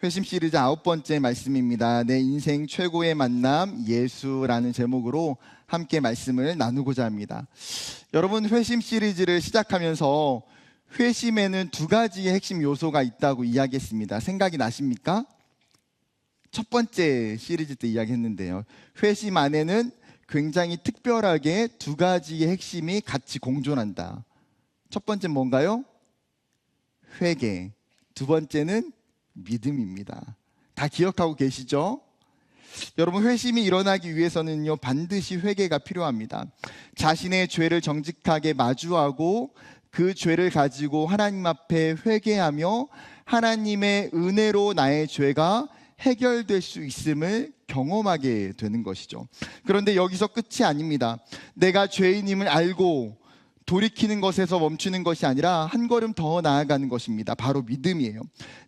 회심 시리즈 9번째 말씀입니다. 내 인생 최고의 만남 예수라는 제목으로 함께 말씀을 나누고자 합니다. 여러분, 회심 시리즈를 시작하면서 회심에는 두 가지의 핵심 요소가 있다고 이야기했습니다. 생각이 나십니까? 첫 번째 시리즈 때 이야기했는데요. 회심 안에는 굉장히 특별하게 두 가지의 핵심이 같이 공존한다. 첫 번째는 뭔가요? 회개. 두 번째는 믿음입니다. 다 기억하고 계시죠? 여러분, 회심이 일어나기 위해서는요, 반드시 회개가 필요합니다. 자신의 죄를 정직하게 마주하고 그 죄를 가지고 하나님 앞에 회개하며 하나님의 은혜로 나의 죄가 해결될 수 있음을 경험하게 되는 것이죠. 그런데 여기서 끝이 아닙니다. 내가 죄인임을 알고 돌이키는 것에서 멈추는 것이 아니라 한 걸음 더 나아가는 것입니다. 바로 믿음이에요.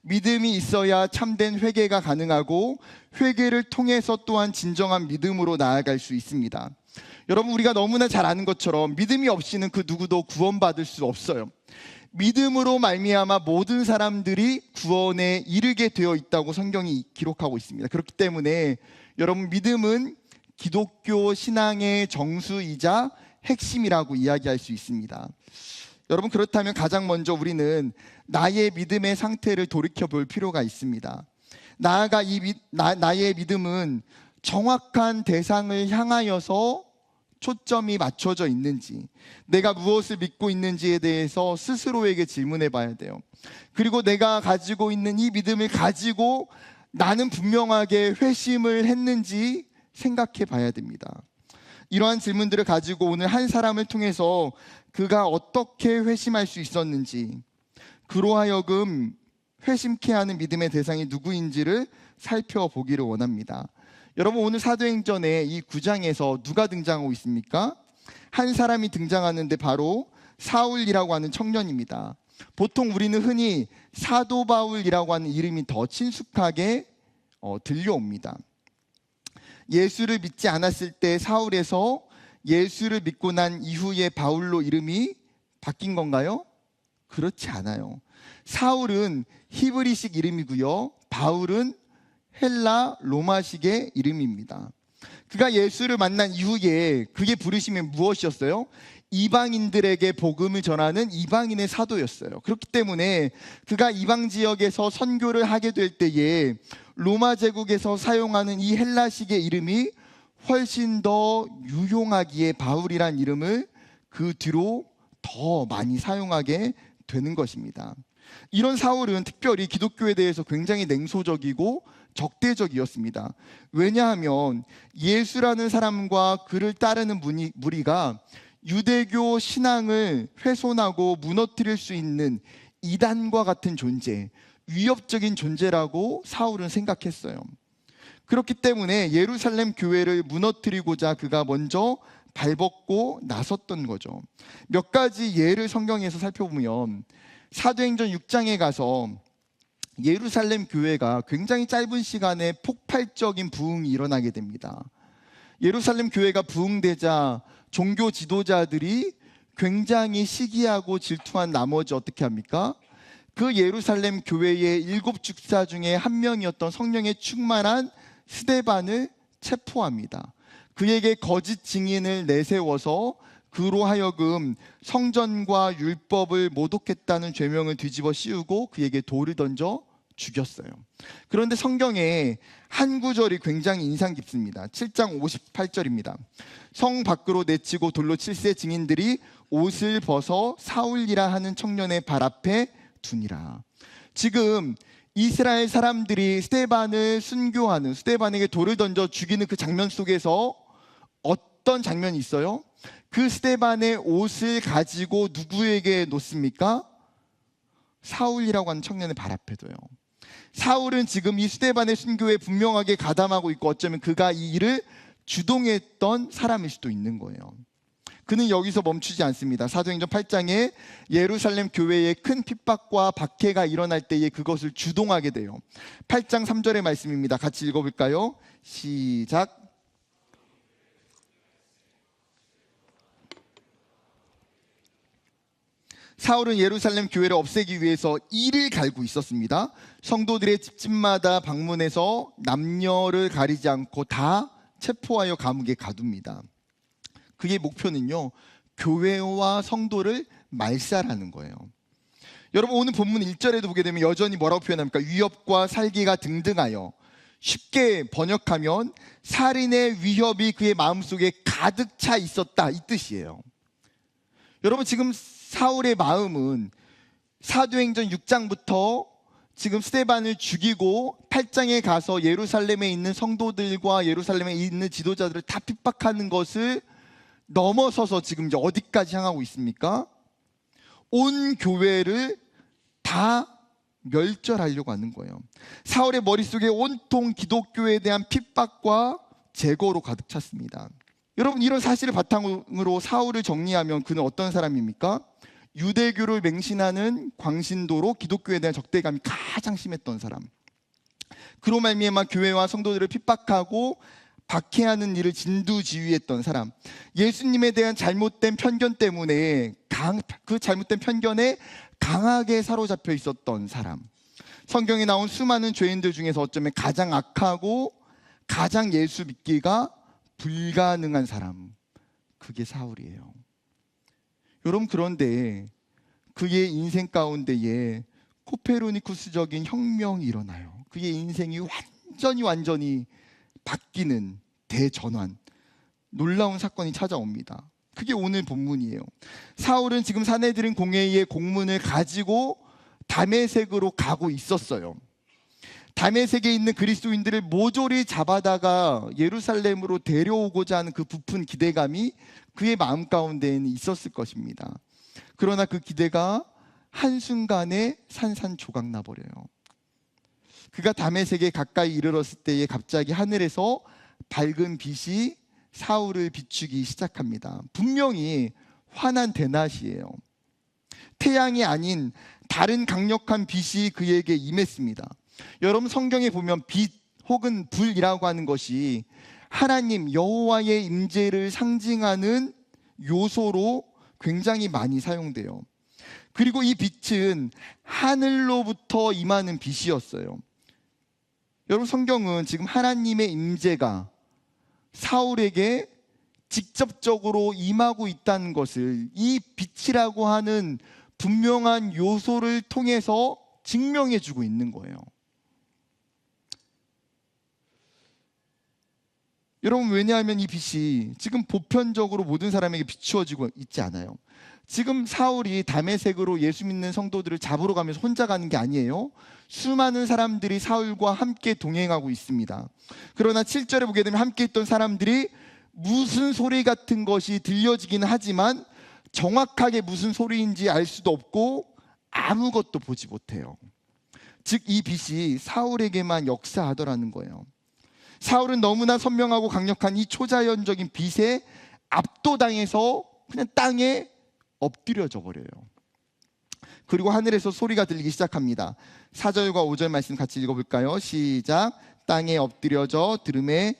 믿음이 있어야 참된 회개가 가능하고 회개를 통해서 또한 진정한 믿음으로 나아갈 수 있습니다. 여러분, 우리가 너무나 잘 아는 것처럼 믿음이 없이는 그 누구도 구원받을 수 없어요. 믿음으로 말미암아 모든 사람들이 구원에 이르게 되어 있다고 성경이 기록하고 있습니다. 그렇기 때문에 여러분, 믿음은 기독교 신앙의 정수이자 핵심이라고 이야기할 수 있습니다. 여러분, 그렇다면 가장 먼저 우리는 나의 믿음의 상태를 돌이켜 볼 필요가 있습니다. 나아가 나의 믿음은 정확한 대상을 향하여서 초점이 맞춰져 있는지, 내가 무엇을 믿고 있는지에 대해서 스스로에게 질문해 봐야 돼요. 그리고 내가 가지고 있는 이 믿음을 가지고 나는 분명하게 회심을 했는지 생각해 봐야 됩니다. 이러한 질문들을 가지고 오늘 한 사람을 통해서 그가 어떻게 회심할 수 있었는지, 그로 하여금 회심케 하는 믿음의 대상이 누구인지를 살펴보기를 원합니다. 여러분, 오늘 사도행전의 이 9장에서 누가 등장하고 있습니까? 한 사람이 등장하는데 바로 사울이라고 하는 청년입니다. 보통 우리는 흔히 사도 바울이라고 하는 이름이 더 친숙하게 들려옵니다. 예수를 믿지 않았을 때 사울에서 예수를 믿고 난 이후에 바울로 이름이 바뀐 건가요? 그렇지 않아요. 사울은 히브리식 이름이고요, 바울은 헬라 로마식의 이름입니다. 그가 예수를 만난 이후에 그의 부르심이 무엇이었어요? 이방인들에게 복음을 전하는 이방인의 사도였어요. 그렇기 때문에 그가 이방 지역에서 선교를 하게 될 때에 로마 제국에서 사용하는 이 헬라식의 이름이 훨씬 더 유용하기에 바울이란 이름을 그 뒤로 더 많이 사용하게 되는 것입니다. 이런 사울은 특별히 기독교에 대해서 굉장히 냉소적이고 적대적이었습니다. 왜냐하면 예수라는 사람과 그를 따르는 무리가 유대교 신앙을 훼손하고 무너뜨릴 수 있는 이단과 같은 존재, 위협적인 존재라고 사울은 생각했어요. 그렇기 때문에 예루살렘 교회를 무너뜨리고자 그가 먼저 발벗고 나섰던 거죠. 몇 가지 예를 성경에서 살펴보면 사도행전 6장에 가서 예루살렘 교회가 굉장히 짧은 시간에 폭발적인 부흥이 일어나게 됩니다. 예루살렘 교회가 부흥되자 종교 지도자들이 굉장히 시기하고 질투한 나머지 어떻게 합니까? 그 예루살렘 교회의 7 집사 중에 한 명이었던 성령에 충만한 스데반을 체포합니다. 그에게 거짓 증인을 내세워서 그로 하여금 성전과 율법을 모독했다는 죄명을 뒤집어 씌우고 그에게 돌을 던져 죽였어요. 그런데 성경에 한 구절이 굉장히 인상 깊습니다. 7장 58절입니다. 성 밖으로 내치고 돌로 칠세 증인들이 옷을 벗어 사울이라 하는 청년의 발 앞에 두니라. 지금 이스라엘 사람들이 스데반을 순교하는, 스데반에게 돌을 던져 죽이는 그 장면 속에서 어떤 장면이 있어요? 그 스데반의 옷을 가지고 누구에게 놓습니까? 사울이라고 하는 청년의 발 앞에 둬요. 사울은 지금 이 스데반의 순교에 분명하게 가담하고 있고 어쩌면 그가 이 일을 주동했던 사람일 수도 있는 거예요. 그는 여기서 멈추지 않습니다. 사도행전 8장에 예루살렘 교회에 큰 핍박과 박해가 일어날 때에 그것을 주동하게 돼요. 8장 3절의 말씀입니다. 같이 읽어볼까요? 시작. 사울은 예루살렘 교회를 없애기 위해서 이를 갈고 있었습니다. 성도들의 집집마다 방문해서 남녀를 가리지 않고 다 체포하여 감옥에 가둡니다. 그의 목표는요, 교회와 성도를 말살하는 거예요. 여러분, 오늘 본문 1절에도 보게 되면 여전히 뭐라고 표현합니까? 위협과 살기가 등등하여, 쉽게 번역하면 살인의 위협이 그의 마음속에 가득 차 있었다, 이 뜻이에요. 여러분, 지금 사울의 마음은 사도행전 6장부터 지금 스데반을 죽이고 8장에 가서 예루살렘에 있는 성도들과 예루살렘에 있는 지도자들을 다 핍박하는 것을 넘어서서 지금 이제 어디까지 향하고 있습니까? 온 교회를 다 멸절하려고 하는 거예요. 사울의 머릿속에 온통 기독교에 대한 핍박과 제거로 가득 찼습니다. 여러분, 이런 사실을 바탕으로 사울을 정리하면 그는 어떤 사람입니까? 유대교를 맹신하는 광신도로 기독교에 대한 적대감이 가장 심했던 사람. 그로 말미암아 교회와 성도들을 핍박하고 박해하는 일을 진두지휘했던 사람. 예수님에 대한 잘못된 편견 때문에 그 잘못된 편견에 강하게 사로잡혀 있었던 사람. 성경에 나온 수많은 죄인들 중에서 어쩌면 가장 악하고 가장 예수 믿기가 불가능한 사람, 그게 사울이에요. 여러분, 그런데 그의 인생 가운데에 코페르니쿠스적인 혁명이 일어나요. 그의 인생이 완전히 바뀌는 대전환, 놀라운 사건이 찾아옵니다. 그게 오늘 본문이에요. 사울은 지금 사내들인 공회의 공문을 가지고 다메섹으로 가고 있었어요. 다메섹에 있는 그리스도인들을 모조리 잡아다가 예루살렘으로 데려오고자 하는 그 부푼 기대감이 그의 마음 가운데에는 있었을 것입니다. 그러나 그 기대가 한순간에 산산조각 나버려요. 그가 다메섹에 가까이 이르렀을 때에 갑자기 하늘에서 밝은 빛이 사울을 비추기 시작합니다. 분명히 환한 대낮이에요. 태양이 아닌 다른 강력한 빛이 그에게 임했습니다. 여러분, 성경에 보면 빛 혹은 불이라고 하는 것이 하나님 여호와의 임재를 상징하는 요소로 굉장히 많이 사용돼요. 그리고 이 빛은 하늘로부터 임하는 빛이었어요. 여러분, 성경은 지금 하나님의 임재가 사울에게 직접적으로 임하고 있다는 것을 이 빛이라고 하는 분명한 요소를 통해서 증명해 주고 있는 거예요. 여러분, 왜냐하면 이 빛이 지금 보편적으로 모든 사람에게 비추어지고 있지 않아요. 지금 사울이 다메섹으로 예수 믿는 성도들을 잡으러 가면서 혼자 가는 게 아니에요. 수많은 사람들이 사울과 함께 동행하고 있습니다. 그러나 7절에 보게 되면 함께 있던 사람들이 무슨 소리 같은 것이 들려지기는 하지만 정확하게 무슨 소리인지 알 수도 없고 아무것도 보지 못해요. 즉, 이 빛이 사울에게만 역사하더라는 거예요. 사울은 너무나 선명하고 강력한 이 초자연적인 빛에 압도당해서 그냥 땅에 엎드려져 버려요. 그리고 하늘에서 소리가 들리기 시작합니다. 4절과 5절 말씀 같이 읽어볼까요? 시작. 땅에 엎드려져 들음에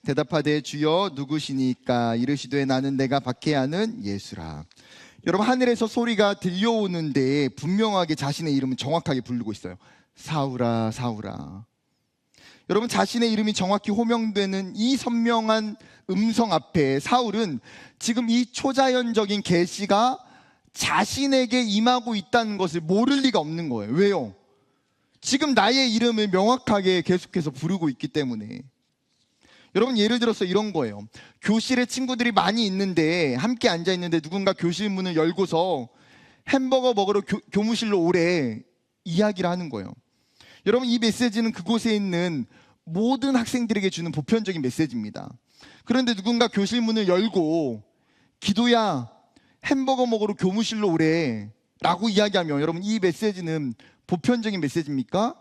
대답하되 주여 누구시니까? 이르시되 나는 내가 박해하는 예수라. 여러분, 하늘에서 소리가 들려오는데 분명하게 자신의 이름은 정확하게 부르고 있어요. 사울아, 사울아. 여러분, 자신의 이름이 정확히 호명되는 이 선명한 음성 앞에 사울은 지금 이 초자연적인 계시가 자신에게 임하고 있다는 것을 모를 리가 없는 거예요. 왜요? 지금 나의 이름을 명확하게 계속해서 부르고 있기 때문에. 여러분, 예를 들어서 이런 거예요. 교실에 친구들이 많이 있는데 함께 앉아 있는데 누군가 교실 문을 열고서 햄버거 먹으러 교무실로 오래 이야기를 하는 거예요. 여러분, 이 메시지는 그곳에 있는 모든 학생들에게 주는 보편적인 메시지입니다. 그런데 누군가 교실 문을 열고 기도야, 햄버거 먹으러 교무실로 오래 라고 이야기하면 여러분, 이 메시지는 보편적인 메시지입니까?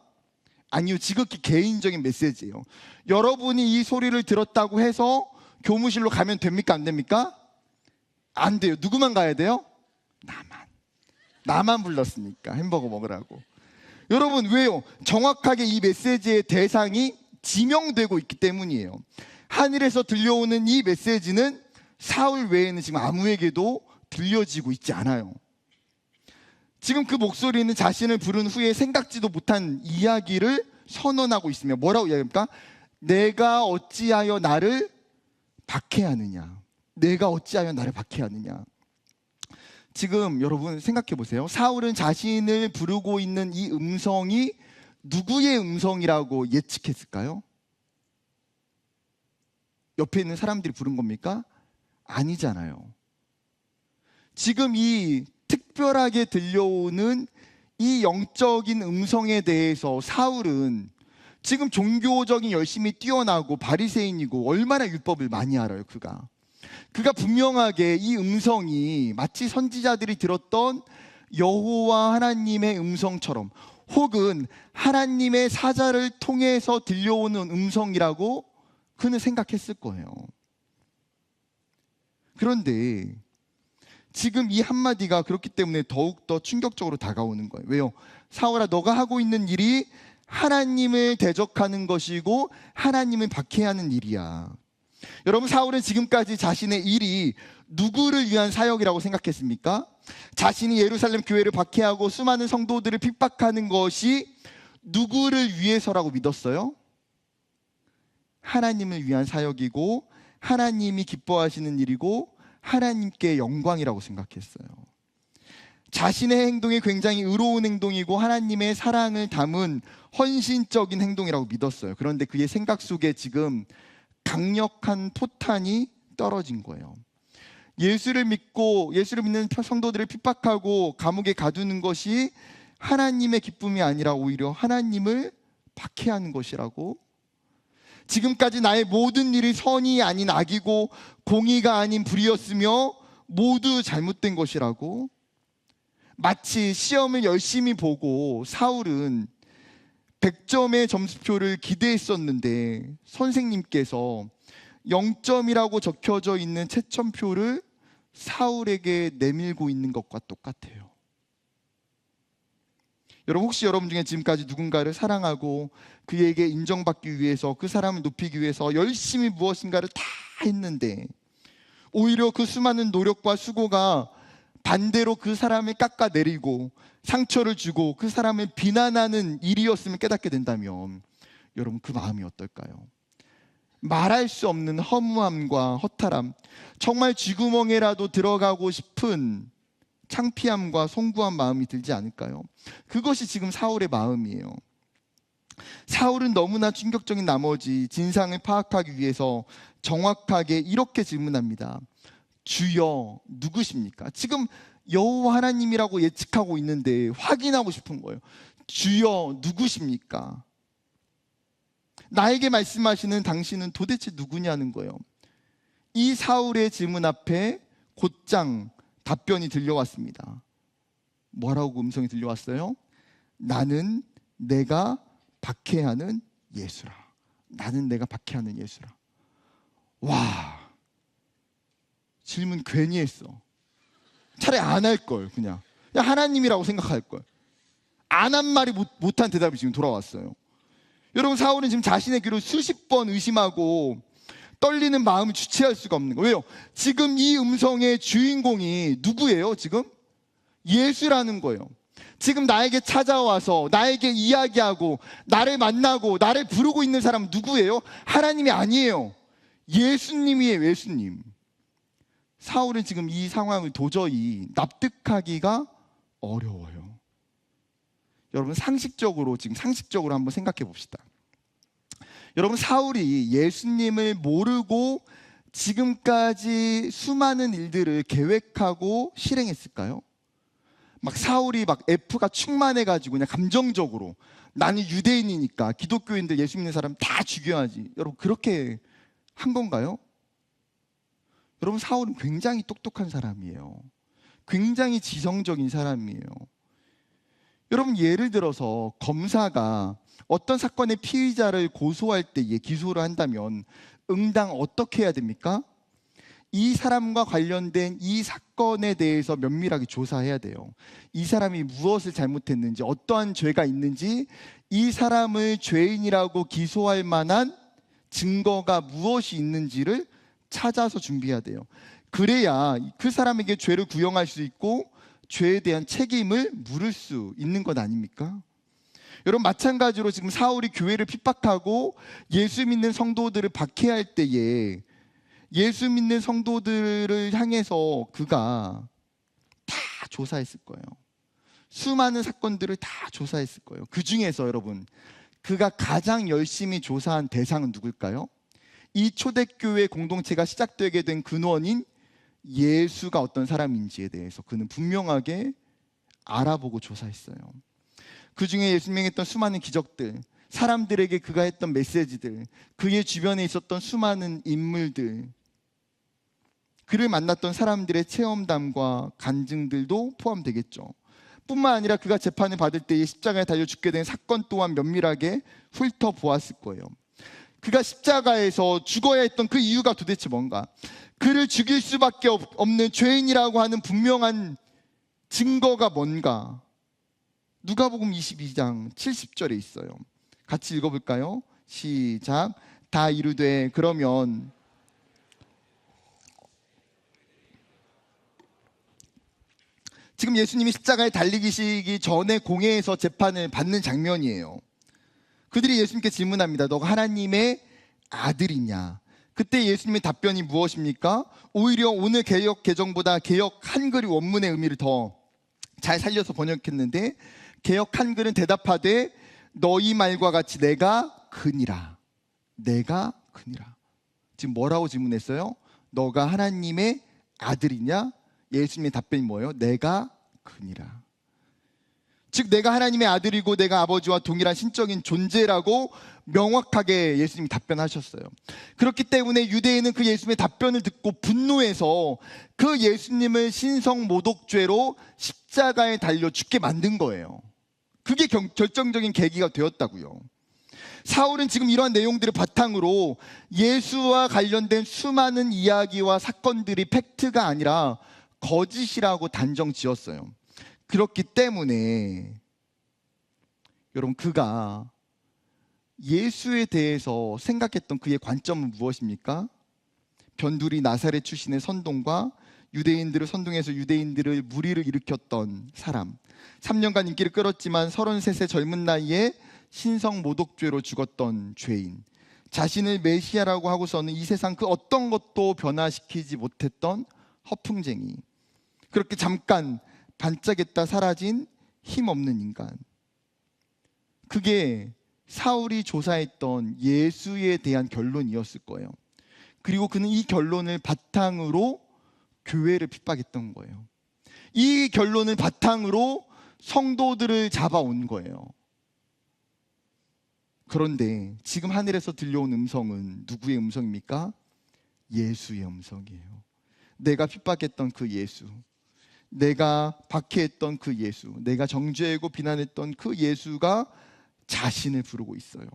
아니요, 지극히 개인적인 메시지예요. 여러분이 이 소리를 들었다고 해서 교무실로 가면 됩니까? 안 됩니까? 안 돼요. 누구만 가야 돼요? 나만 불렀으니까 햄버거 먹으라고. 여러분, 왜요? 정확하게 이 메시지의 대상이 지명되고 있기 때문이에요. 하늘에서 들려오는 이 메시지는 사울 외에는 지금 아무에게도 들려지고 있지 않아요. 지금 그 목소리는 자신을 부른 후에 생각지도 못한 이야기를 선언하고 있으며 뭐라고 이야기합니까? 내가 어찌하여 나를 박해하느냐. 내가 어찌하여 나를 박해하느냐. 지금 여러분 생각해 보세요. 사울은 자신을 부르고 있는 이 음성이 누구의 음성이라고 예측했을까요? 옆에 있는 사람들이 부른 겁니까? 아니잖아요. 지금 이 특별하게 들려오는 이 영적인 음성에 대해서 사울은 지금 종교적인 열심이 뛰어나고 바리새인이고 얼마나 율법을 많이 알아요. 그가 분명하게 이 음성이 마치 선지자들이 들었던 여호와 하나님의 음성처럼 혹은 하나님의 사자를 통해서 들려오는 음성이라고 그는 생각했을 거예요. 그런데 지금 이 한마디가 그렇기 때문에 더욱더 충격적으로 다가오는 거예요. 왜요? 사울아, 너가 하고 있는 일이 하나님을 대적하는 것이고 하나님을 박해하는 일이야. 여러분, 사울은 지금까지 자신의 일이 누구를 위한 사역이라고 생각했습니까? 자신이 예루살렘 교회를 박해하고 수많은 성도들을 핍박하는 것이 누구를 위해서라고 믿었어요? 하나님을 위한 사역이고 하나님이 기뻐하시는 일이고 하나님께 영광이라고 생각했어요. 자신의 행동이 굉장히 의로운 행동이고 하나님의 사랑을 담은 헌신적인 행동이라고 믿었어요. 그런데 그의 생각 속에 지금 강력한 포탄이 떨어진 거예요. 예수를 믿는 성도들을 핍박하고 감옥에 가두는 것이 하나님의 기쁨이 아니라 오히려 하나님을 박해하는 것이라고, 지금까지 나의 모든 일이 선이 아닌 악이고 공의가 아닌 불의였으며 모두 잘못된 것이라고, 마치 시험을 열심히 보고 사울은 100점의 점수표를 기대했었는데 선생님께서 0점이라고 적혀져 있는 채점표를 사울에게 내밀고 있는 것과 똑같아요. 여러분, 혹시 여러분 중에 지금까지 누군가를 사랑하고 그에게 인정받기 위해서, 그 사람을 높이기 위해서 열심히 무엇인가를 다 했는데 오히려 그 수많은 노력과 수고가 반대로 그 사람을 깎아내리고 상처를 주고 그 사람을 비난하는 일이었음을 깨닫게 된다면 여러분, 그 마음이 어떨까요? 말할 수 없는 허무함과 허탈함, 정말 쥐구멍에라도 들어가고 싶은 창피함과 송구한 마음이 들지 않을까요? 그것이 지금 사울의 마음이에요. 사울은 너무나 충격적인 나머지 진상을 파악하기 위해서 정확하게 이렇게 질문합니다. 주여, 누구십니까? 지금 여호와 하나님이라고 예측하고 있는데 확인하고 싶은 거예요. 주여, 누구십니까? 나에게 말씀하시는 당신은 도대체 누구냐는 거예요. 이 사울의 질문 앞에 곧장 답변이 들려왔습니다. 뭐라고 음성이 들려왔어요? 나는 내가 박해하는 예수라. 나는 내가 박해하는 예수라. 와, 질문 괜히 했어. 차라리 안 할 걸. 그냥 하나님이라고 생각할 걸. 안 한 말이 못한 대답이 지금 돌아왔어요. 여러분, 사울은 지금 자신의 귀로 수십 번 의심하고 떨리는 마음을 주체할 수가 없는 거예요. 왜요? 지금 이 음성의 주인공이 누구예요? 지금 예수라는 거예요. 지금 나에게 찾아와서 나에게 이야기하고 나를 만나고 나를 부르고 있는 사람은 누구예요? 하나님이 아니에요. 예수님이에요. 예수님. 사울은 지금 이 상황을 도저히 납득하기가 어려워요. 여러분, 상식적으로 한번 생각해 봅시다. 여러분, 사울이 예수님을 모르고 지금까지 수많은 일들을 계획하고 실행했을까요? 사울이 F가 충만해가지고 그냥 감정적으로 나는 유대인이니까 기독교인들 예수 믿는 사람 다 죽여야지. 여러분, 그렇게 한 건가요? 여러분, 사울은 굉장히 똑똑한 사람이에요. 굉장히 지성적인 사람이에요. 여러분, 예를 들어서 검사가 어떤 사건의 피의자를 고소할 때에 기소를 한다면 응당 어떻게 해야 됩니까? 이 사람과 관련된 이 사건에 대해서 면밀하게 조사해야 돼요. 이 사람이 무엇을 잘못했는지, 어떠한 죄가 있는지, 이 사람을 죄인이라고 기소할 만한 증거가 무엇이 있는지를 찾아서 준비해야 돼요. 그래야 그 사람에게 죄를 구형할 수 있고 죄에 대한 책임을 물을 수 있는 것 아닙니까? 여러분, 마찬가지로 지금 사울이 교회를 핍박하고 예수 믿는 성도들을 박해할 때에 예수 믿는 성도들을 향해서 그가 다 조사했을 거예요. 수많은 사건들을 다 조사했을 거예요. 그 중에서 여러분, 그가 가장 열심히 조사한 대상은 누굴까요? 이 초대교회 공동체가 시작되게 된 근원인 예수가 어떤 사람인지에 대해서 그는 분명하게 알아보고 조사했어요. 그 중에 예수님이 했던 수많은 기적들, 사람들에게 그가 했던 메시지들, 그의 주변에 있었던 수많은 인물들, 그를 만났던 사람들의 체험담과 간증들도 포함되겠죠. 뿐만 아니라 그가 재판을 받을 때에 십자가에 달려 죽게 된 사건 또한 면밀하게 훑어보았을 거예요. 그가 십자가에서 죽어야 했던 그 이유가 도대체 뭔가, 그를 죽일 수밖에 없는 죄인이라고 하는 분명한 증거가 뭔가, 누가복음 22장 70절에 있어요. 같이 읽어볼까요? 시작. 다 이르되 그러면 지금 예수님이 십자가에 달리시기 전에 공회에서 재판을 받는 장면이에요. 그들이 예수님께 질문합니다. 너가 하나님의 아들이냐? 그때 예수님의 답변이 무엇입니까? 오히려 오늘 개역 개정보다 개역 한글이 원문의 의미를 더 잘 살려서 번역했는데, 개역 한글은 대답하되 너희 말과 같이 내가 그니라. 내가 그니라. 지금 뭐라고 질문했어요? 너가 하나님의 아들이냐? 예수님의 답변이 뭐예요? 내가 그니라. 즉 내가 하나님의 아들이고 내가 아버지와 동일한 신적인 존재라고 명확하게 예수님이 답변하셨어요. 그렇기 때문에 유대인은 그 예수님의 답변을 듣고 분노해서 그 예수님을 신성모독죄로 십자가에 달려 죽게 만든 거예요. 그게 결정적인 계기가 되었다고요. 사울은 지금 이러한 내용들을 바탕으로 예수와 관련된 수많은 이야기와 사건들이 팩트가 아니라 거짓이라고 단정 지었어요. 그렇기 때문에 여러분, 그가 예수에 대해서 생각했던 그의 관점은 무엇입니까? 변두리 나사렛 출신의 선동과 유대인들을 선동해서 유대인들을 무리를 일으켰던 사람, 3년간 인기를 끌었지만 33세 젊은 나이에 신성모독죄로 죽었던 죄인, 자신을 메시아라고 하고서는 이 세상 그 어떤 것도 변화시키지 못했던 허풍쟁이, 그렇게 잠깐 반짝였다 사라진 힘없는 인간. 그게 사울이 조사했던 예수에 대한 결론이었을 거예요. 그리고 그는 이 결론을 바탕으로 교회를 핍박했던 거예요. 이 결론을 바탕으로 성도들을 잡아온 거예요. 그런데 지금 하늘에서 들려온 음성은 누구의 음성입니까? 예수의 음성이에요. 내가 핍박했던 그 예수, 내가 박해했던 그 예수, 내가 정죄하고 비난했던 그 예수가 자신을 부르고 있어요.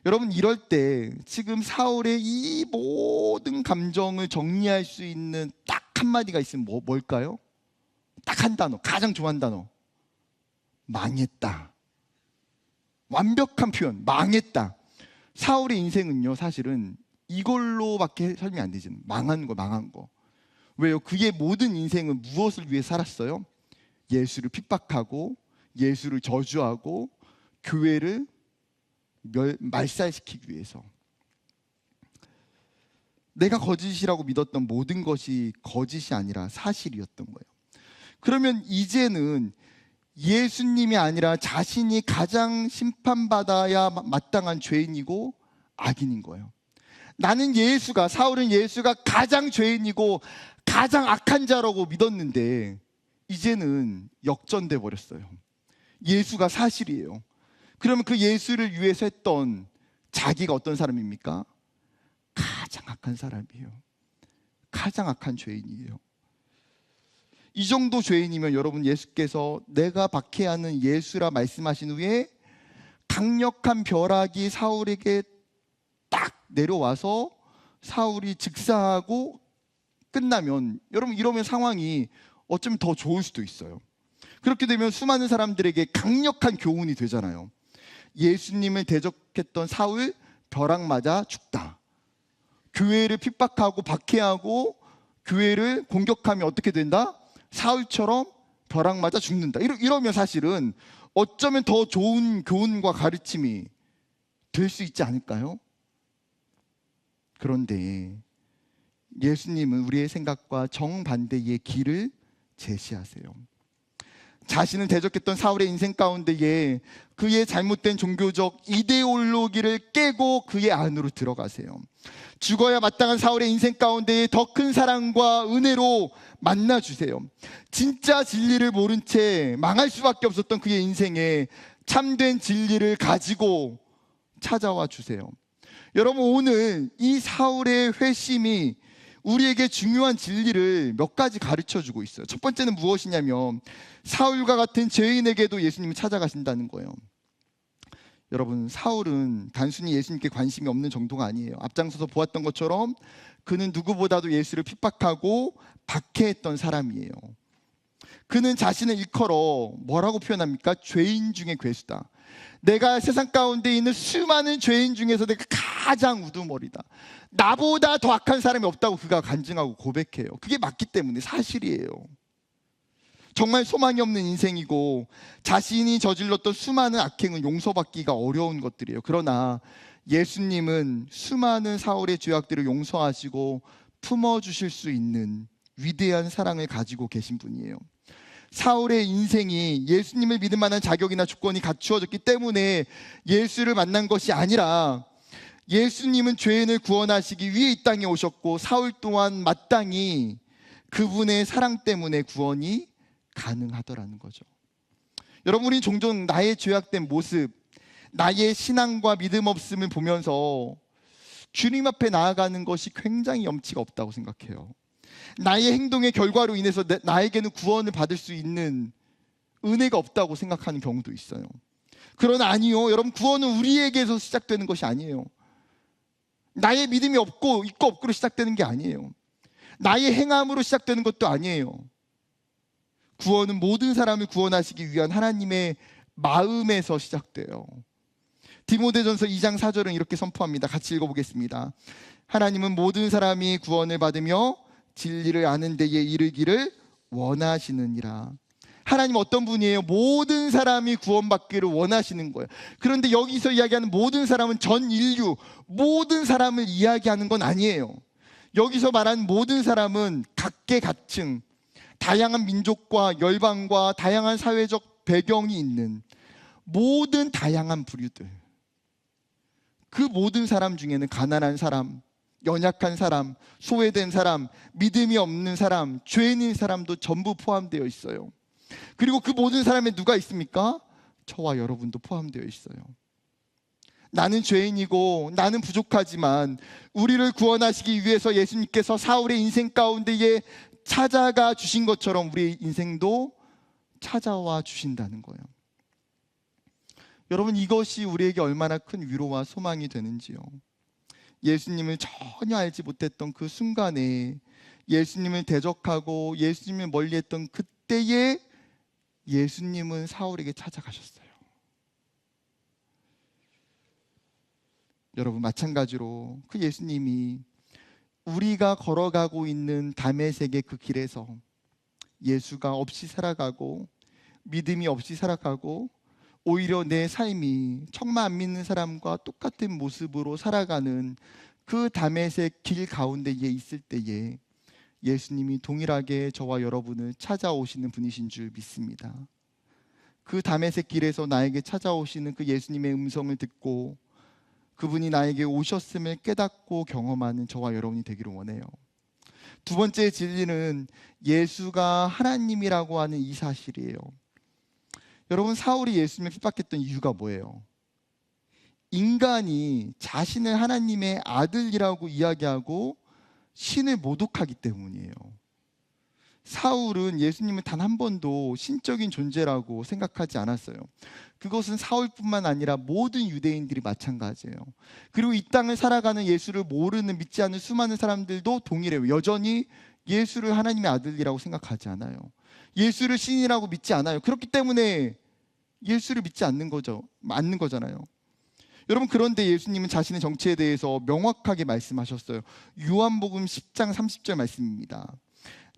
여러분, 이럴 때 지금 사울의 이 모든 감정을 정리할 수 있는 딱 한마디가 있으면 뭘까요? 딱 한 단어, 가장 좋아하는 단어, 망했다. 완벽한 표현, 망했다. 사울의 인생은요, 사실은 이걸로밖에 설명이 안 되죠. 망한 거. 왜요? 그의 모든 인생은 무엇을 위해 살았어요? 예수를 핍박하고 예수를 저주하고 교회를 말살시키기 위해서. 내가 거짓이라고 믿었던 모든 것이 거짓이 아니라 사실이었던 거예요. 그러면 이제는 예수님이 아니라 자신이 가장 심판받아야 마땅한 죄인이고 악인인 거예요. 나는 사울은 예수가 가장 죄인이고 가장 악한 자라고 믿었는데 이제는 역전돼 버렸어요. 예수가 사실이에요. 그러면 그 예수를 위해서 했던 자기가 어떤 사람입니까? 가장 악한 사람이에요. 가장 악한 죄인이에요. 이 정도 죄인이면 여러분, 예수께서 내가 박해하는 예수라 말씀하신 후에 강력한 벼락이 사울에게 딱 내려와서 사울이 즉사하고 끝나면, 여러분, 이러면 상황이 어쩌면 더 좋을 수도 있어요. 그렇게 되면 수많은 사람들에게 강력한 교훈이 되잖아요. 예수님을 대적했던 사울, 벼락 맞아 죽다. 교회를 핍박하고 박해하고 교회를 공격하면 어떻게 된다? 사울처럼 벼락 맞아 죽는다. 이러면 사실은 어쩌면 더 좋은 교훈과 가르침이 될 수 있지 않을까요? 그런데 예수님은 우리의 생각과 정반대의 길을 제시하세요. 자신을 대적했던 사울의 인생 가운데에 그의 잘못된 종교적 이데올로기를 깨고 그의 안으로 들어가세요. 죽어야 마땅한 사울의 인생 가운데에 더 큰 사랑과 은혜로 만나주세요. 진짜 진리를 모른 채 망할 수밖에 없었던 그의 인생에 참된 진리를 가지고 찾아와 주세요. 여러분, 오늘 이 사울의 회심이 우리에게 중요한 진리를 몇 가지 가르쳐주고 있어요. 첫 번째는 무엇이냐면 사울과 같은 죄인에게도 예수님이 찾아가신다는 거예요. 여러분, 사울은 단순히 예수님께 관심이 없는 정도가 아니에요. 앞장서서 보았던 것처럼 그는 누구보다도 예수를 핍박하고 박해했던 사람이에요. 그는 자신을 일컬어 뭐라고 표현합니까? 죄인 중에 괴수다. 내가 세상 가운데 있는 수많은 죄인 중에서 내가 가장 우두머리다. 나보다 더 악한 사람이 없다고 그가 간증하고 고백해요. 그게 맞기 때문에 사실이에요. 정말 소망이 없는 인생이고 자신이 저질렀던 수많은 악행은 용서받기가 어려운 것들이에요. 그러나 예수님은 수많은 사울의 죄악들을 용서하시고 품어주실 수 있는 위대한 사랑을 가지고 계신 분이에요. 사울의 인생이 예수님을 믿을 만한 자격이나 조건이 갖추어졌기 때문에 예수를 만난 것이 아니라 예수님은 죄인을 구원하시기 위해 이 땅에 오셨고 사울 또한 마땅히 그분의 사랑 때문에 구원이 가능하더라는 거죠. 여러분, 우리는 종종 나의 죄악된 모습, 나의 신앙과 믿음 없음을 보면서 주님 앞에 나아가는 것이 굉장히 염치가 없다고 생각해요. 나의 행동의 결과로 인해서 나에게는 구원을 받을 수 있는 은혜가 없다고 생각하는 경우도 있어요. 그러나 아니요, 여러분, 구원은 우리에게서 시작되는 것이 아니에요. 나의 믿음이 있고 없고로 시작되는 게 아니에요. 나의 행함으로 시작되는 것도 아니에요. 구원은 모든 사람을 구원하시기 위한 하나님의 마음에서 시작돼요. 디모데전서 2장 4절은 이렇게 선포합니다. 같이 읽어보겠습니다. 하나님은 모든 사람이 구원을 받으며 진리를 아는 데에 이르기를 원하시느니라. 하나님 어떤 분이에요? 모든 사람이 구원받기를 원하시는 거예요. 그런데 여기서 이야기하는 모든 사람은 전 인류, 모든 사람을 이야기하는 건 아니에요. 여기서 말하는 모든 사람은 각계각층, 다양한 민족과 열방과 다양한 사회적 배경이 있는 모든 다양한 부류들, 그 모든 사람 중에는 가난한 사람, 연약한 사람, 소외된 사람, 믿음이 없는 사람, 죄인인 사람도 전부 포함되어 있어요. 그리고 그 모든 사람에 누가 있습니까? 저와 여러분도 포함되어 있어요. 나는 죄인이고 나는 부족하지만 우리를 구원하시기 위해서 예수님께서 사울의 인생 가운데에 찾아가 주신 것처럼 우리의 인생도 찾아와 주신다는 거예요. 여러분, 이것이 우리에게 얼마나 큰 위로와 소망이 되는지요. 예수님을 전혀 알지 못했던 그 순간에 예수님을 대적하고 예수님을 멀리했던 그때에 예수님은 사울에게 찾아가셨어요. 여러분, 마찬가지로 그 예수님이 우리가 걸어가고 있는 다메섹의 그 길에서 예수가 없이 살아가고 믿음이 없이 살아가고 오히려 내 삶이 정말 안 믿는 사람과 똑같은 모습으로 살아가는 그 다메섹 길 가운데에 있을 때에 예수님이 동일하게 저와 여러분을 찾아오시는 분이신 줄 믿습니다. 그 다메섹 길에서 나에게 찾아오시는 그 예수님의 음성을 듣고 그분이 나에게 오셨음을 깨닫고 경험하는 저와 여러분이 되기를 원해요. 두 번째 진리는 예수가 하나님이라고 하는 이 사실이에요. 여러분, 사울이 예수님을 핍박했던 이유가 뭐예요? 인간이 자신을 하나님의 아들이라고 이야기하고 신을 모독하기 때문이에요. 사울은 예수님을 단 한 번도 신적인 존재라고 생각하지 않았어요. 그것은 사울뿐만 아니라 모든 유대인들이 마찬가지예요. 그리고 이 땅을 살아가는 예수를 모르는, 믿지 않는 수많은 사람들도 동일해요. 여전히 예수를 하나님의 아들이라고 생각하지 않아요. 예수를 신이라고 믿지 않아요. 그렇기 때문에 예수를 믿지 않는 거죠. 맞는 거잖아요. 여러분, 그런데 예수님은 자신의 정체에 대해서 명확하게 말씀하셨어요. 요한복음 10장 30절 말씀입니다.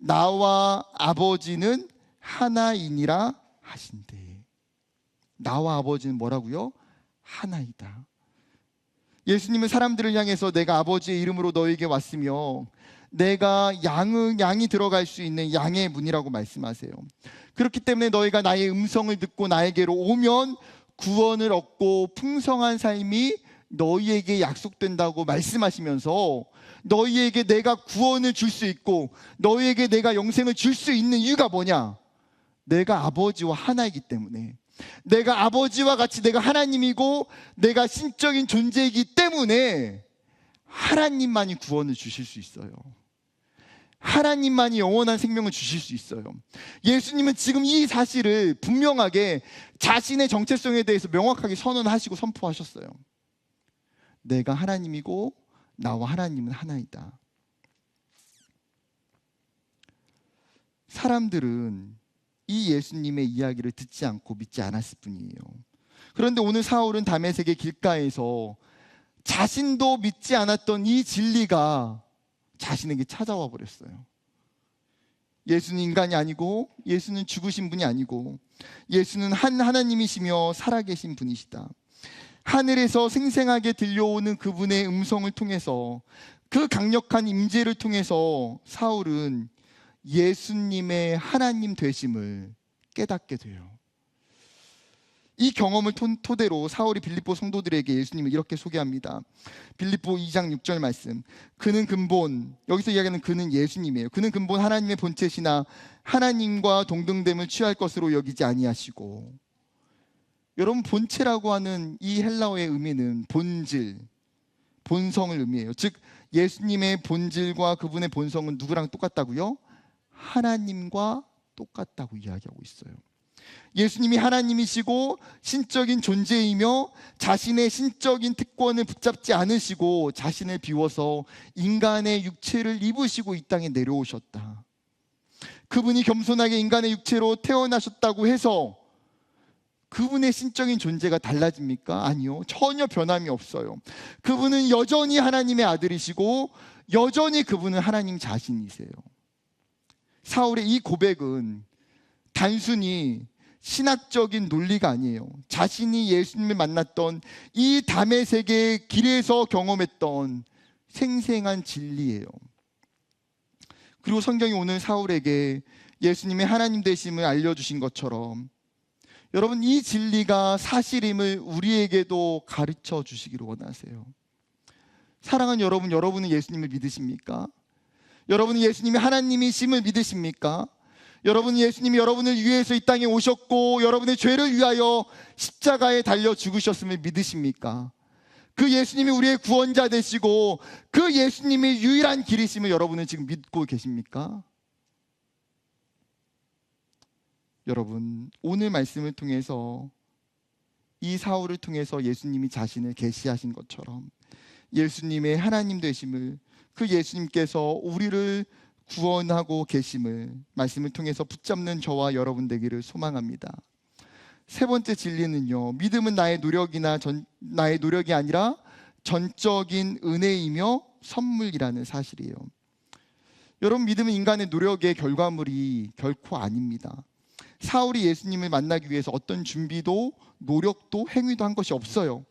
나와 아버지는 하나이니라 하신대. 나와 아버지는 뭐라고요? 하나이다. 예수님은 사람들을 향해서 내가 아버지의 이름으로 너에게 왔으며 내가 양이 들어갈 수 있는 양의 문이라고 말씀하세요. 그렇기 때문에 너희가 나의 음성을 듣고 나에게로 오면 구원을 얻고 풍성한 삶이 너희에게 약속된다고 말씀하시면서 너희에게 내가 구원을 줄 수 있고 너희에게 내가 영생을 줄 수 있는 이유가 뭐냐? 내가 아버지와 하나이기 때문에, 내가 아버지와 같이 내가 하나님이고 내가 신적인 존재이기 때문에 하나님만이 구원을 주실 수 있어요. 하나님만이 영원한 생명을 주실 수 있어요. 예수님은 지금 이 사실을 분명하게 자신의 정체성에 대해서 명확하게 선언하시고 선포하셨어요. 내가 하나님이고 나와 하나님은 하나이다. 사람들은 이 예수님의 이야기를 듣지 않고 믿지 않았을 뿐이에요. 그런데 오늘 사울은 다메섹의 길가에서 자신도 믿지 않았던 이 진리가 자신에게 찾아와 버렸어요. 예수는 인간이 아니고 예수는 죽으신 분이 아니고 예수는 한 하나님이시며 살아계신 분이시다. 하늘에서 생생하게 들려오는 그분의 음성을 통해서, 그 강력한 임재를 통해서 사울은 예수님의 하나님 되심을 깨닫게 돼요. 이 경험을 토대로 사울이 빌립보 성도들에게 예수님을 이렇게 소개합니다. 빌립보 2장 6절 말씀. 그는 근본, 여기서 이야기하는 그는 예수님이에요. 그는 근본 하나님의 본체시나 하나님과 동등됨을 취할 것으로 여기지 아니하시고. 여러분, 본체라고 하는 이 헬라어의 의미는 본질, 본성을 의미해요. 즉 예수님의 본질과 그분의 본성은 누구랑 똑같다고요? 하나님과 똑같다고 이야기하고 있어요. 예수님이 하나님이시고 신적인 존재이며 자신의 신적인 특권을 붙잡지 않으시고 자신을 비워서 인간의 육체를 입으시고 이 땅에 내려오셨다. 그분이 겸손하게 인간의 육체로 태어나셨다고 해서 그분의 신적인 존재가 달라집니까? 아니요. 전혀 변함이 없어요. 그분은 여전히 하나님의 아들이시고 여전히 그분은 하나님 자신이세요. 사울의 이 고백은 단순히 신학적인 논리가 아니에요. 자신이 예수님을 만났던 이 다메섹의 길에서 경험했던 생생한 진리예요. 그리고 성경이 오늘 사울에게 예수님의 하나님 되심을 알려주신 것처럼 여러분, 이 진리가 사실임을 우리에게도 가르쳐 주시기를 원하세요. 사랑하는 여러분, 여러분은 예수님을 믿으십니까? 여러분은 예수님이 하나님이심을 믿으십니까? 여러분, 예수님이 여러분을 위해서 이 땅에 오셨고 여러분의 죄를 위하여 십자가에 달려 죽으셨음을 믿으십니까? 그 예수님이 우리의 구원자 되시고 그 예수님이 유일한 길이심을 여러분은 지금 믿고 계십니까? 여러분, 오늘 말씀을 통해서 이 사울을 통해서 예수님이 자신을 계시하신 것처럼 예수님의 하나님 되심을, 그 예수님께서 우리를 구원하고 계심을 말씀을 통해서 붙잡는 저와 여러분 되기를 소망합니다. 세 번째 진리는요, 믿음은 나의 노력이 아니라 전적인 은혜이며 선물이라는 사실이에요. 여러분, 믿음은 인간의 노력의 결과물이 결코 아닙니다. 사울이 예수님을 만나기 위해서 어떤 준비도 노력도 행위도 한 것이 없어요.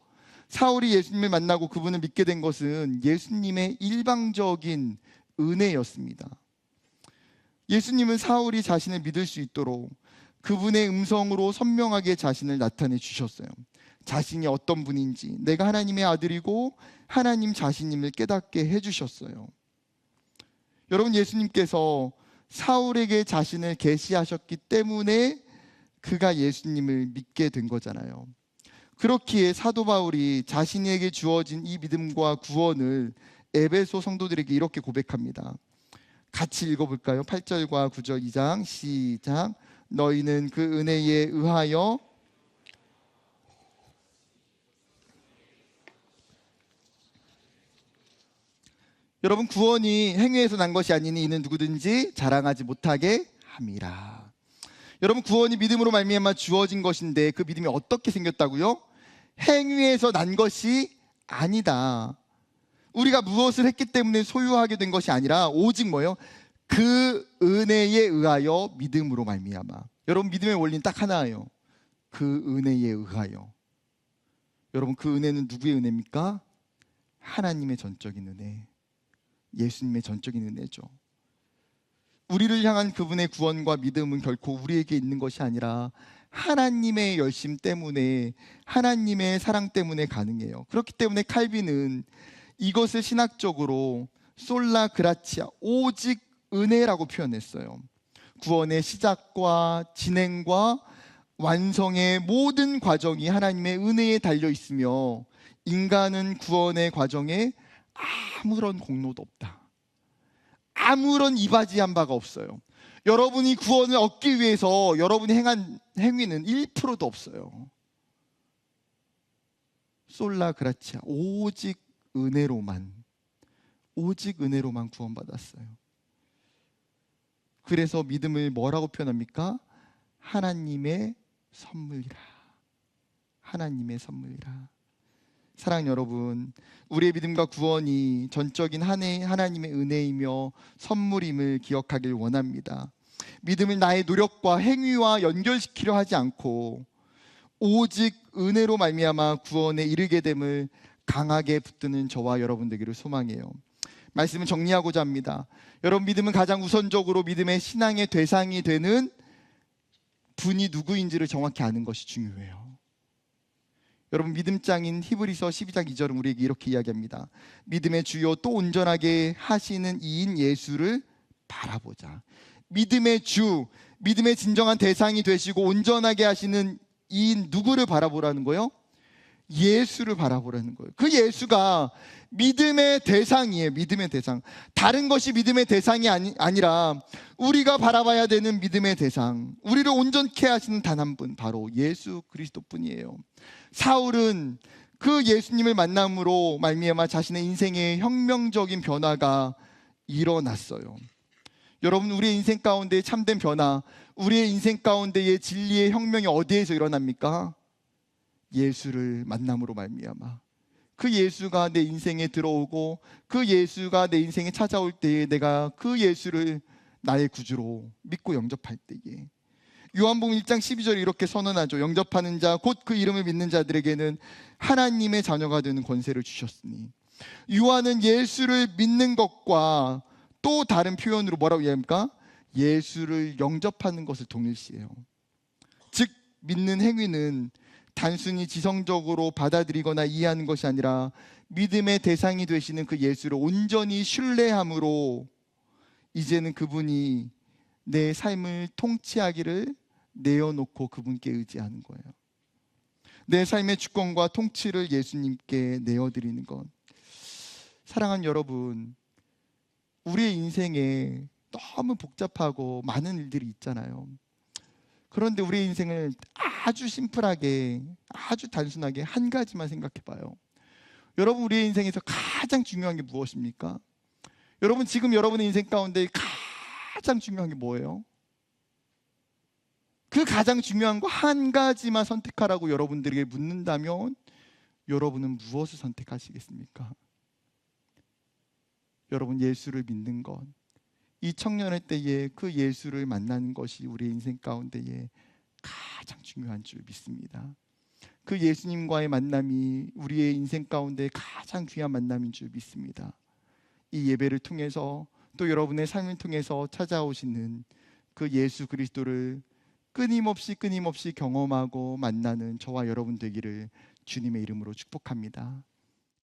사울이 예수님을 만나고 그분을 믿게 된 것은 예수님의 일방적인 은혜였습니다. 예수님은 사울이 자신을 믿을 수 있도록 그분의 음성으로 선명하게 자신을 나타내 주셨어요. 자신이 어떤 분인지, 내가 하나님의 아들이고 하나님 자신임을 깨닫게 해주셨어요. 여러분, 예수님께서 사울에게 자신을 계시하셨기 때문에 그가 예수님을 믿게 된 거잖아요. 그렇기에 사도 바울이 자신에게 주어진 이 믿음과 구원을 에베소 성도들에게 이렇게 고백합니다. 같이 읽어볼까요? 8절과 9절 2장 시작. 너희는 그 은혜에 의하여 여러분, 구원이 행위에서 난 것이 아니니 이는 누구든지 자랑하지 못하게 함이라. 여러분, 구원이 믿음으로 말미암아 주어진 것인데 그 믿음이 어떻게 생겼다고요? 행위에서 난 것이 아니다. 우리가 무엇을 했기 때문에 소유하게 된 것이 아니라 오직 뭐예요? 그 은혜에 의하여 믿음으로 말미암아. 여러분, 믿음의 원리는 딱 하나예요. 그 은혜에 의하여. 여러분, 그 은혜는 누구의 은혜입니까? 하나님의 전적인 은혜, 예수님의 전적인 은혜죠. 우리를 향한 그분의 구원과 믿음은 결코 우리에게 있는 것이 아니라 하나님의 열심 때문에, 하나님의 사랑 때문에 가능해요. 그렇기 때문에 칼빈은 이것을 신학적으로 솔라 그라치아, 오직 은혜라고 표현했어요. 구원의 시작과 진행과 완성의 모든 과정이 하나님의 은혜에 달려 있으며 인간은 구원의 과정에 아무런 공로도 없다. 아무런 이바지한 바가 없어요. 여러분이 구원을 얻기 위해서 여러분이 행한 행위는 1%도 없어요. 솔라 그라치아, 오직 은혜로만 구원받았어요. 그래서 믿음을 뭐라고 표현합니까? 하나님의 선물이라. 하나님의 선물이라. 사랑하는 여러분, 우리의 믿음과 구원이 전적인 하나님의 은혜이며 선물임을 기억하길 원합니다. 믿음을 나의 노력과 행위와 연결시키려 하지 않고 오직 은혜로 말미암아 구원에 이르게 됨을 강하게 붙드는 저와 여러분 되기를 소망해요. 말씀을 정리하고자 합니다. 여러분, 믿음은 가장 우선적으로 믿음의 신앙의 대상이 되는 분이 누구인지를 정확히 아는 것이 중요해요. 여러분, 믿음장인 히브리서 12장 2절은 우리에게 이렇게 이야기합니다. 믿음의 주요 또 온전하게 하시는 이인 예수를 바라보자. 믿음의 주, 믿음의 진정한 대상이 되시고 온전하게 하시는 이인 누구를 바라보라는 거예요? 예수를 바라보라는 거예요. 그 예수가 믿음의 대상이에요. 믿음의 대상. 다른 것이 믿음의 대상이 아니라 우리가 바라봐야 되는 믿음의 대상, 우리를 온전케 하시는 단 한 분, 바로 예수 그리스도뿐이에요. 사울은 그 예수님을 만남으로 말미암아 자신의 인생에 혁명적인 변화가 일어났어요. 여러분, 우리의 인생 가운데 참된 변화, 우리의 인생 가운데의 진리의 혁명이 어디에서 일어납니까? 예수를 만남으로 말미암아. 그 예수가 내 인생에 들어오고 그 예수가 내 인생에 찾아올 때에 내가 그 예수를 나의 구주로 믿고 영접할 때에, 요한복음 1장 12절에 이렇게 선언하죠. 영접하는 자 곧 그 이름을 믿는 자들에게는 하나님의 자녀가 되는 권세를 주셨으니. 요한은 예수를 믿는 것과 또 다른 표현으로 뭐라고 이야기합니까? 예수를 영접하는 것을 동일시해요. 즉 믿는 행위는 단순히 지성적으로 받아들이거나 이해하는 것이 아니라 믿음의 대상이 되시는 그 예수를 온전히 신뢰함으로 이제는 그분이 내 삶을 통치하기를 내어놓고 그분께 의지하는 거예요. 내 삶의 주권과 통치를 예수님께 내어드리는 것. 사랑하는 여러분, 우리의 인생에 너무 복잡하고 많은 일들이 있잖아요. 그런데 우리의 인생을 아주 심플하게, 아주 단순하게 한 가지만 생각해 봐요. 여러분, 우리의 인생에서 가장 중요한 게 무엇입니까? 여러분, 지금 여러분의 인생 가운데 가장 중요한 게 뭐예요? 그 가장 중요한 거 한 가지만 선택하라고 여러분들에게 묻는다면 여러분은 무엇을 선택하시겠습니까? 여러분, 예수를 믿는 것, 이 청년의 때에 그 예수를 만나는 것이 우리 인생 가운데에 가장 중요한 줄 믿습니다. 그 예수님과의 만남이 우리의 인생 가운데 가장 귀한 만남인 줄 믿습니다. 이 예배를 통해서 또 여러분의 삶을 통해서 찾아오시는 그 예수 그리스도를 끊임없이 경험하고 만나는 저와 여러분 되기를 주님의 이름으로 축복합니다.